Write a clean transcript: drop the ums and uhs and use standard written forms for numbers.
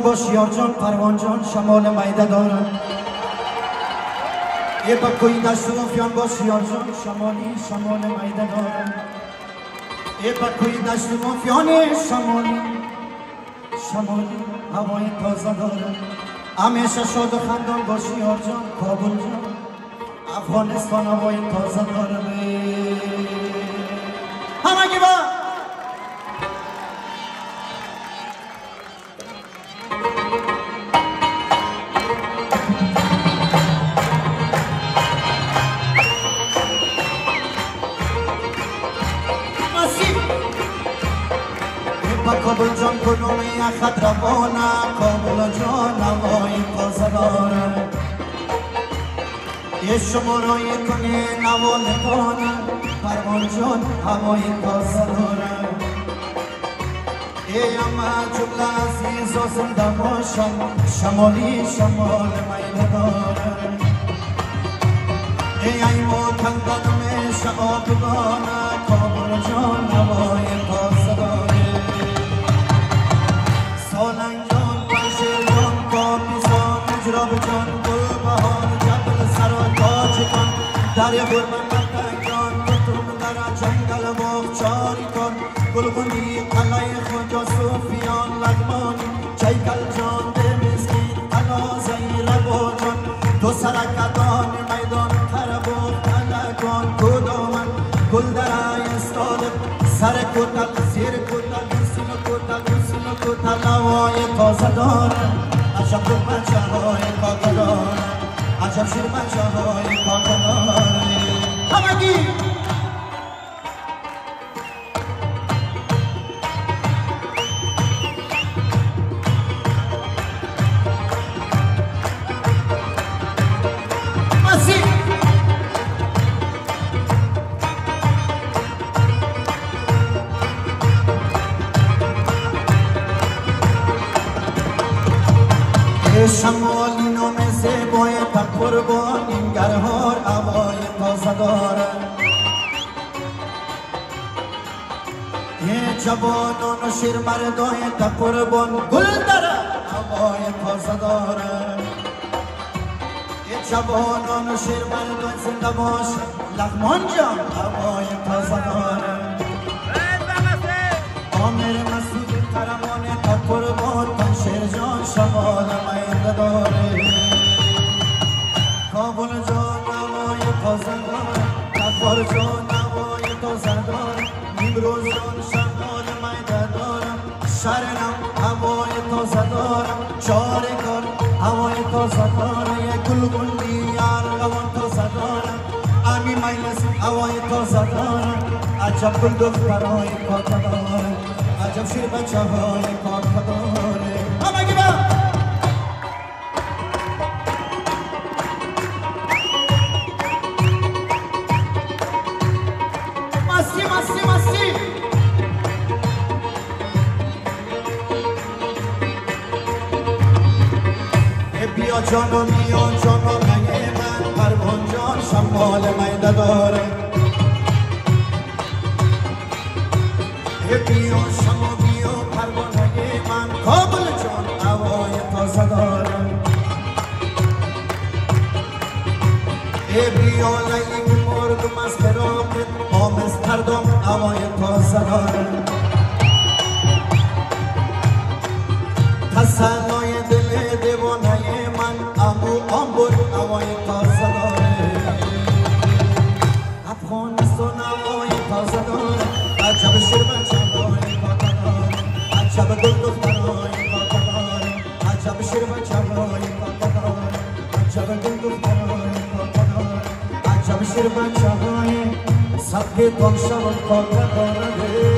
باشیار جان پروان جان شمال میده دارم یه بکوی دشت مفیان باشیار جان شمال میده دارم یه بکوی دشت مفیان شمالی هوای تازه دارم همیشه شاد و خندان باشیار جان کابل جان افغانستان هوای تازه دارم همگی با کابل جان کنومی اخد روانه کابل جان هوای تازه داره یه شمارای کنه نوانگانه پروان جان هوای تازه داره ای اما جمله عزیز و زنده باشم شمالی شمال میده داره ای موتن دنمش آبگانه کابل جان هوای تازه داره سالنگ جان پنشیر جان کاپیسان اجراب جان گل بهار جبل سر و تاج کن دریا برمن مردک جان بطون در جنگل مخچاری کن گلگونی قلعه خواجه صوفیان لغمانی چیکل جان ده مسکین قلا زیر با جان دو سرکتان میدان کربو کلکان کدامن گل در استالب سر کتل زیر کتل کتل هوای تازه دارم عجب دل بچه های کاکا دارم عجب شیر بچه های کاکا دارم همگی شمالی نام زیبای تا قربان این گرهار هوای تازه داره یه جوانان و شیر مردای تا قربان گل داره هوای تازه داره یه جوانان و شیر مردای زنده باشه لغمان جان هوای تازه داره آمیر مسعود ترمانه تا قربان پنشیر جان شمال میده داره کابل جان هوای تازه داره تکبار جان هوای تازه داره نیمروز جان شمال میده داره شرنم هوای تازه داره چارکار هوای تازه داره یک گلگوندی ارغوان تازه داره امی مجلس هوای تازه داره عجب گل دخترای کاکا داره عجب شیر بچه های کاکا داره همگی با مستی بیا جانو بیا جانو مگه من پروان جان شمال میده داره بیا شما بیا پروانه من کابل جان هوای تازه داره بیا لیلی مردم از فراقت آمستردام هوای تازه داره تسلای دل دیوانه من امو آمبور هوای تازه داره افغانستان هوای تازه داره عجب شیر بچه های کاکا داره عجب گل دخترهای کاکا داره عجب شیر بچه های کاکا داره عجب گل دخترهای کاکا داره عجب شیر بچه های سبک تام شود کاکا داره